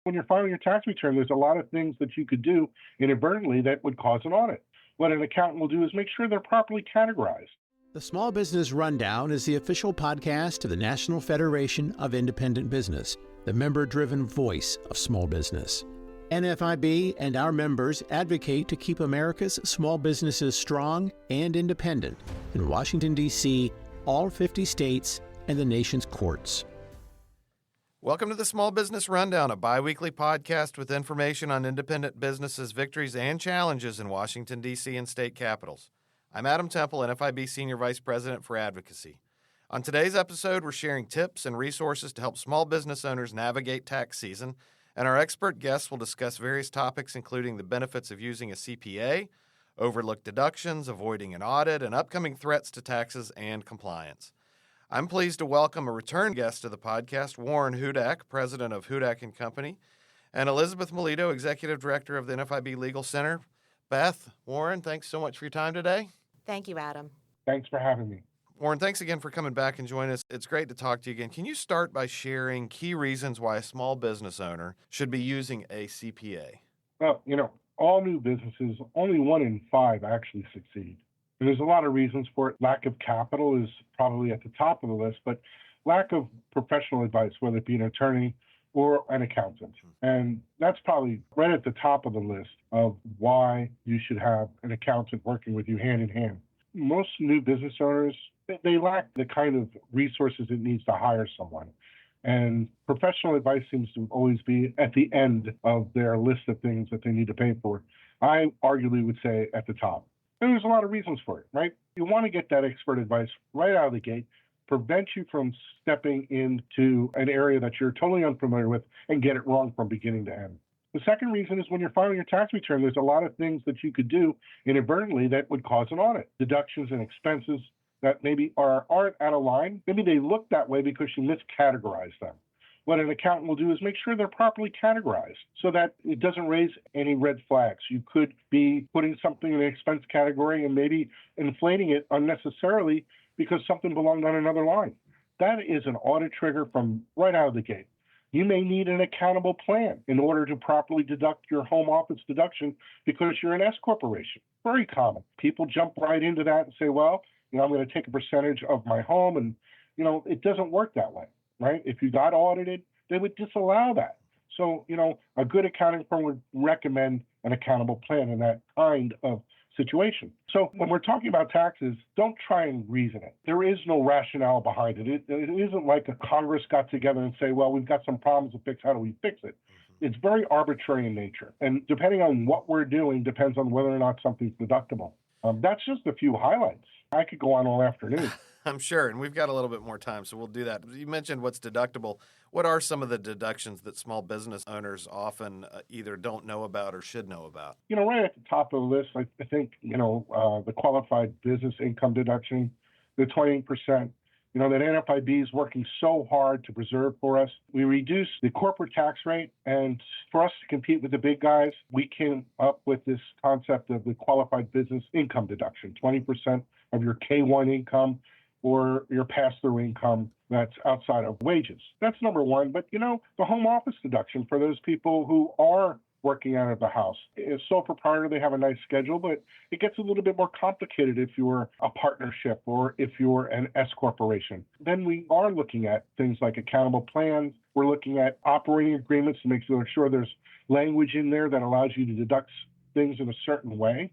When you're filing your tax return, there's a lot of things that you could do inadvertently that would cause an audit. What an accountant will do is make sure they're properly categorized. The Small Business Rundown is the official podcast of the National Federation of Independent Business, the member-driven voice of small business. NFIB and our members advocate to keep America's small businesses strong and independent in Washington, D.C., all 50 states, and the nation's courts. Welcome to the Small Business Rundown, a bi-weekly podcast with information on independent businesses' victories and challenges in Washington, D.C. and state capitals. I'm Adam Temple, NFIB Senior Vice President for Advocacy. On today's episode, we're sharing tips and resources to help small business owners navigate tax season, and our expert guests will discuss various topics including the benefits of using a CPA, overlooked deductions, avoiding an audit, and upcoming threats to taxes and compliance. I'm pleased to welcome a return guest to the podcast, Warren Hudak, President of Hudak & Company, and Elizabeth Milito, Executive Director of the NFIB Legal Center. Beth, Warren, thanks so much for your time today. Thank you, Adam. Thanks for having me. Warren, thanks again for coming back and joining us. It's great to talk to you again. Can you start by sharing key reasons why a small business owner should be using a CPA? Well, all new businesses, only 1 in 5 actually succeed. And there's a lot of reasons for it. Lack of capital is probably at the top of the list, but lack of professional advice, whether it be an attorney or an accountant. And that's probably right at the top of the list of why you should have an accountant working with you hand in hand. Most new business owners, they lack the kind of resources it needs to hire someone. And professional advice seems to always be at the end of their list of things that they need to pay for. I arguably would say at the top. And there's a lot of reasons for it, right? You want to get that expert advice right out of the gate, prevent you from stepping into an area that you're totally unfamiliar with and get it wrong from beginning to end. The second reason is when you're filing your tax return, there's a lot of things that you could do inadvertently that would cause an audit. Deductions and expenses that maybe aren't out of line. Maybe they look that way because you miscategorized them. What an accountant will do is make sure they're properly categorized so that it doesn't raise any red flags. You could be putting something in an expense category and maybe inflating it unnecessarily because something belonged on another line. That is an audit trigger from right out of the gate. You may need an accountable plan in order to properly deduct your home office deduction because you're an S corporation. Very common. People jump right into that and say, well, I'm going to take a percentage of my home. And, it doesn't work that way, right? If you got audited, they would disallow that. So, a good accounting firm would recommend an accountable plan in that kind of situation. So when we're talking about taxes, don't try and reason it. There is no rationale behind it. It isn't like a Congress got together and say, well, we've got some problems to fix. How do we fix it? It's very arbitrary in nature. And depending on what we're doing depends on whether or not something's deductible. That's just a few highlights. I could go on all afternoon. I'm sure, and we've got a little bit more time, so we'll do that. You mentioned what's deductible. What are some of the deductions that small business owners often either don't know about or should know about? Right at the top of the list, I think, the qualified business income deduction, the 20%, that NFIB is working so hard to preserve for us. We reduced the corporate tax rate, and for us to compete with the big guys, we came up with this concept of the qualified business income deduction, 20% of your K1 income or your pass-through income that's outside of wages. That's number one. But, the home office deduction for those people who are working out of the house. As sole proprietor, they have a nice schedule, but it gets a little bit more complicated if you're a partnership or if you're an S corporation. Then we are looking at things like accountable plans. We're looking at operating agreements to make sure there's language in there that allows you to deduct things in a certain way.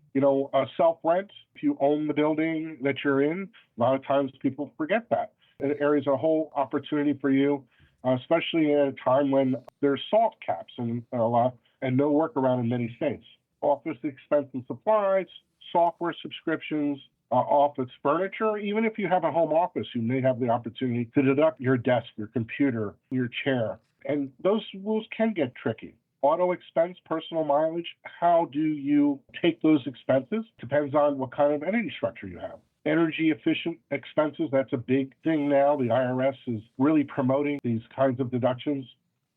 Self-rent, if you own the building that you're in, a lot of times people forget that. It areas a whole opportunity for you, especially at a time when there's SALT caps and no workaround in many states. Office expense and supplies, software subscriptions, office furniture. Even if you have a home office, you may have the opportunity to deduct your desk, your computer, your chair. And those rules can get tricky. Auto expense, personal mileage, how do you take those expenses? Depends on what kind of entity structure you have. Energy efficient expenses, that's a big thing now. The IRS is really promoting these kinds of deductions.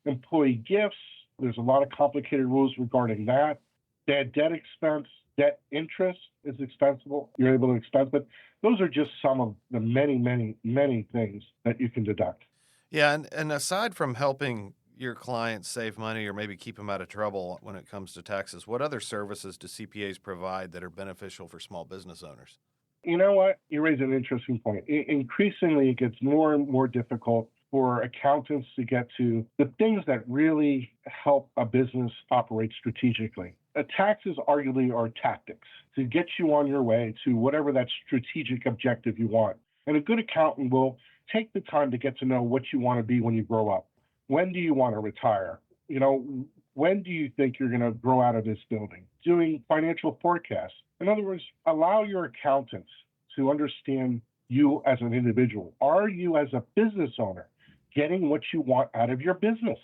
Employee gifts, there's a lot of complicated rules regarding that. Bad debt expense, debt interest is expensible. You're able to expense, but those are just some of the many, many, many things that you can deduct. Yeah, and aside from helping your clients save money or maybe keep them out of trouble when it comes to taxes, what other services do CPAs provide that are beneficial for small business owners? You know what? You raise an interesting point. Increasingly, it gets more and more difficult for accountants to get to the things that really help a business operate strategically. Taxes arguably are tactics to get you on your way to whatever that strategic objective you want. And a good accountant will take the time to get to know what you want to be when you grow up. When do you want to retire? When do you think you're going to grow out of this building? Doing financial forecasts. In other words, allow your accountants to understand you as an individual. Are you, as a business owner, getting what you want out of your business?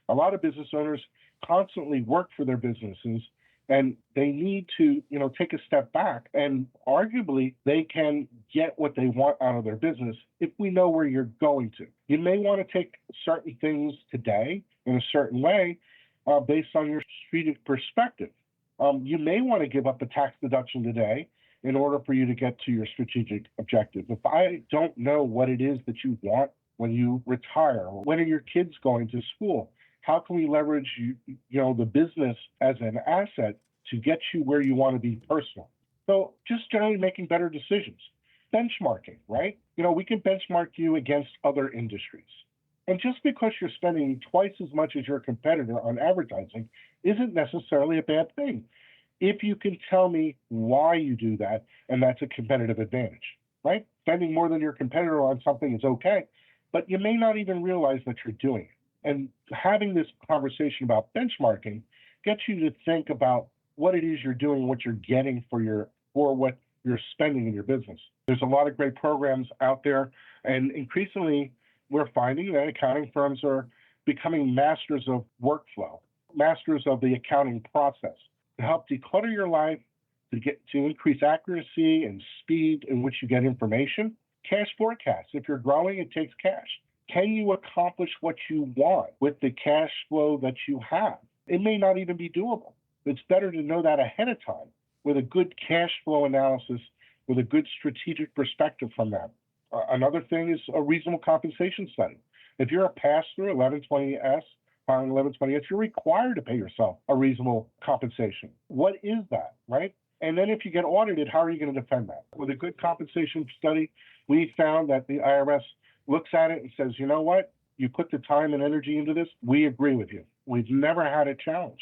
A lot of business owners constantly work for their businesses, and they need to, take a step back, and arguably they can get what they want out of their business if we know where you're going to. You may want to take certain things today in a certain way based on your strategic perspective. You may want to give up a tax deduction today in order for you to get to your strategic objective. If I don't know what it is that you want when you retire, when are your kids going to school? How can we leverage the business as an asset to get you where you want to be personally? So just generally making better decisions. Benchmarking, right? We can benchmark you against other industries. And just because you're spending twice as much as your competitor on advertising isn't necessarily a bad thing. If you can tell me why you do that, and that's a competitive advantage, right? Spending more than your competitor on something is okay, but you may not even realize that you're doing it. And having this conversation about benchmarking gets you to think about what it is you're doing, what you're getting for what you're spending in your business. There's a lot of great programs out there, and increasingly we're finding that accounting firms are becoming masters of workflow, masters of the accounting process to help declutter your life, to increase accuracy and speed in which you get information. Cash forecasts. If you're growing, it takes cash. Can you accomplish what you want with the cash flow that you have? It may not even be doable. It's better to know that ahead of time with a good cash flow analysis, with a good strategic perspective from that. Another thing is a reasonable compensation study. If you're a pass-through 1120S, filing 1120S, you're required to pay yourself a reasonable compensation. What is that, right? And then if you get audited, how are you going to defend that? With a good compensation study, we found that the IRS looks at it and says, you know what? You put the time and energy into this. We agree with you. We've never had a challenge.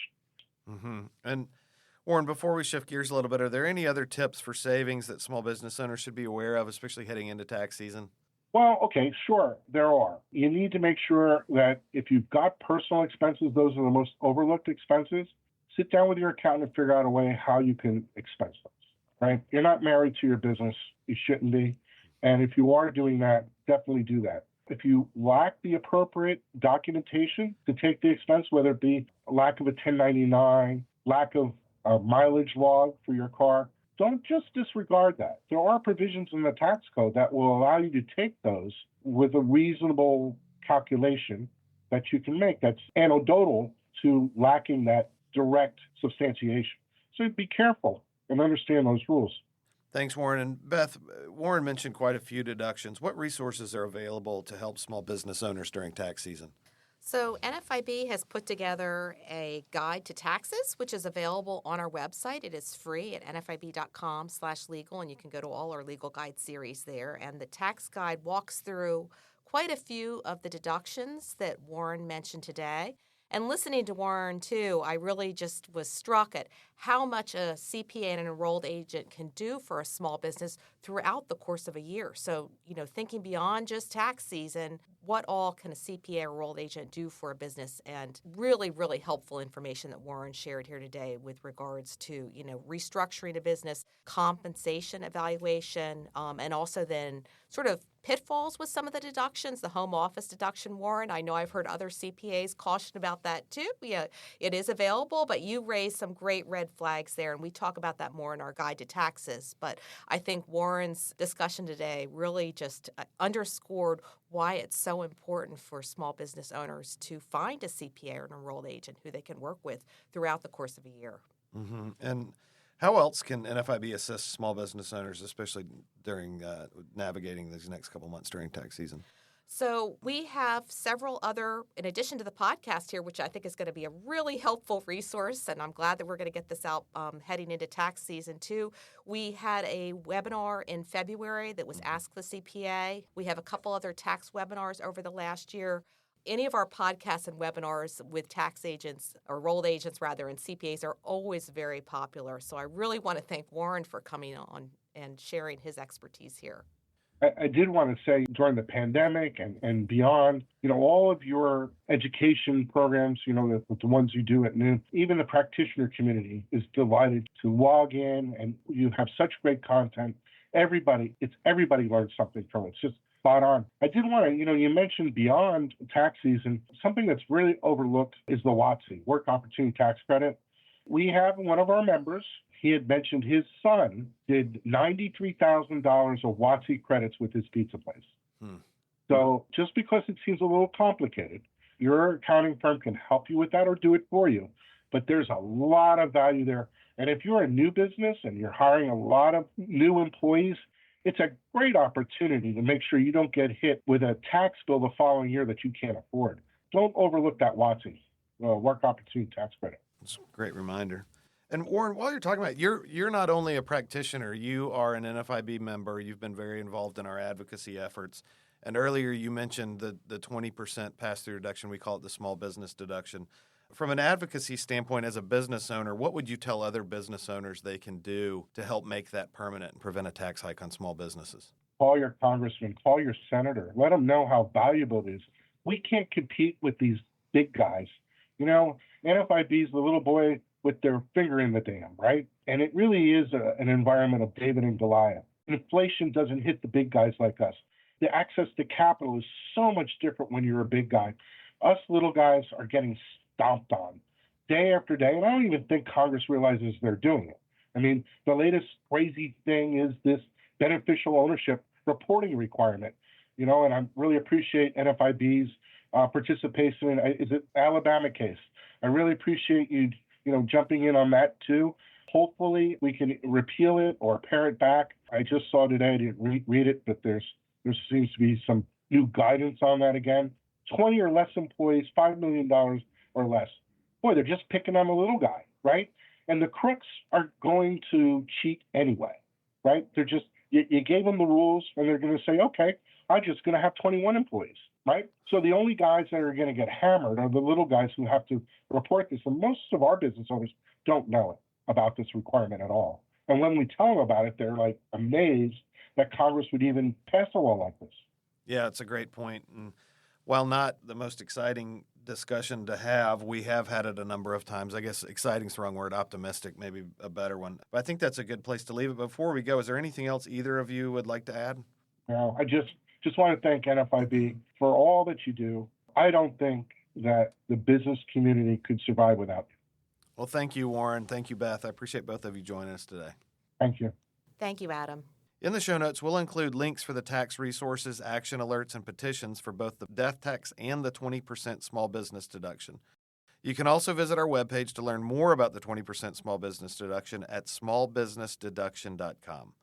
Mm-hmm. And Warren, before we shift gears a little bit, are there any other tips for savings that small business owners should be aware of, especially heading into tax season? Well, okay, sure, there are. You need to make sure that if you've got personal expenses, those are the most overlooked expenses. Sit down with your accountant and figure out a way how you can expense those, right? You're not married to your business. You shouldn't be. And if you are doing that, definitely do that. If you lack the appropriate documentation to take the expense, whether it be a lack of a 1099, lack of a mileage log for your car, don't just disregard that. There are provisions in the tax code that will allow you to take those with a reasonable calculation that you can make that's anecdotal to lacking that direct substantiation. So be careful and understand those rules. Thanks, Warren. And Beth, Warren mentioned quite a few deductions. What resources are available to help small business owners during tax season? So NFIB has put together a guide to taxes, which is available on our website. It is free at nfib.com/legal, and you can go to all our legal guide series there. And the tax guide walks through quite a few of the deductions that Warren mentioned today. And listening to Warren, too, I really just was struck at how much a CPA and an enrolled agent can do for a small business throughout the course of a year. So, thinking beyond just tax season, what all can a CPA or enrolled agent do for a business? And really, really helpful information that Warren shared here today with regards to, restructuring a business, compensation evaluation, and also then sort of pitfalls with some of the deductions, the home office deduction, Warren. I know I've heard other CPAs caution about that too. Yeah, it is available, but you raised some great red flags there, and we talk about that more in our guide to taxes. But I think Warren's discussion today really just underscored why it's so important for small business owners to find a CPA or an enrolled agent who they can work with throughout the course of a year. Mm-hmm. And how else can NFIB assist small business owners, especially during navigating these next couple months during tax season? So we have several other, in addition to the podcast here, which I think is going to be a really helpful resource, and I'm glad that we're going to get this out heading into tax season too. We had a webinar in February that was Ask the CPA. We have a couple other tax webinars over the last year. Any of our podcasts and webinars with tax agents, or enrolled agents rather, and CPAs are always very popular. So I really want to thank Warren for coming on and sharing his expertise here. I did want to say during the pandemic and beyond, all of your education programs, the ones you do at noon, even the practitioner community is delighted to log in, and you have such great content. Everybody learns something from it. It's just spot on. I did want to, you mentioned beyond tax season, something that's really overlooked is the WOTC, Work Opportunity Tax Credit. We have one of our members. He had mentioned his son did $93,000 of WOTC credits with his pizza place. So just because it seems a little complicated, your accounting firm can help you with that or do it for you. But there's a lot of value there. And if you're a new business and you're hiring a lot of new employees, it's a great opportunity to make sure you don't get hit with a tax bill the following year that you can't afford. Don't overlook that WOTC, Work Opportunity Tax Credit. That's a great reminder. And Warren, while you're talking about it, you're not only a practitioner, you are an NFIB member. You've been very involved in our advocacy efforts. And earlier you mentioned the 20% pass-through deduction. We call it the small business deduction. From an advocacy standpoint, as a business owner, what would you tell other business owners they can do to help make that permanent and prevent a tax hike on small businesses? Call your congressman, call your senator, let them know how valuable it is. We can't compete with these big guys. NFIB is the little boy with their finger in the dam, right? And it really is an environment of David and Goliath. Inflation doesn't hit the big guys like us. The access to capital is so much different when you're a big guy. Us little guys are getting stomped on day after day, and I don't even think Congress realizes they're doing it. I mean, the latest crazy thing is this beneficial ownership reporting requirement, and I really appreciate NFIB's participation in, is it Alabama case? I really appreciate you jumping in on that too. Hopefully we can repeal it or pare it back. I just saw today, I didn't read it, but there seems to be some new guidance on that again. 20 or less employees, $5 million or less. Boy, they're just picking on the little guy, right? And the crooks are going to cheat anyway, right? They're just, you gave them the rules and they're going to say, okay, I'm just going to have 21 employees, right? So the only guys that are going to get hammered are the little guys who have to report this. And most of our business owners don't know about this requirement at all. And when we tell them about it, they're like amazed that Congress would even pass a law like this. Yeah, it's a great point. And while not the most exciting discussion to have, we have had it a number of times. I guess exciting is the wrong word, optimistic, maybe a better one. But I think that's a good place to leave it. Before we go, is there anything else either of you would like to add? No, I just want to thank NFIB for all that you do. I don't think that the business community could survive without you. Well, thank you, Warren. Thank you, Beth. I appreciate both of you joining us today. Thank you. Thank you, Adam. In the show notes, we'll include links for the tax resources, action alerts, and petitions for both the death tax and the 20% small business deduction. You can also visit our webpage to learn more about the 20% small business deduction at smallbusinessdeduction.com.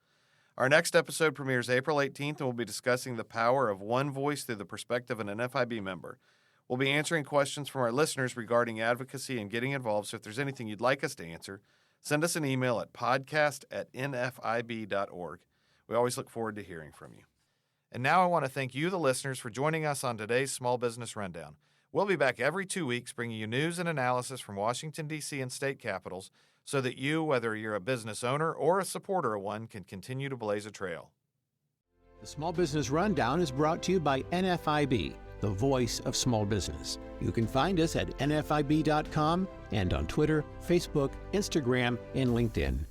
Our next episode premieres April 18th, and we'll be discussing the power of one voice through the perspective of an NFIB member. We'll be answering questions from our listeners regarding advocacy and getting involved, so if there's anything you'd like us to answer, send us an email at podcast@nfib.org. We always look forward to hearing from you. And now I want to thank you, the listeners, for joining us on today's Small Business Rundown. We'll be back every 2 weeks bringing you news and analysis from Washington, D.C. and state capitals so that you, whether you're a business owner or a supporter of one, can continue to blaze a trail. The Small Business Rundown is brought to you by NFIB, the voice of small business. You can find us at nfib.com and on Twitter, Facebook, Instagram, and LinkedIn.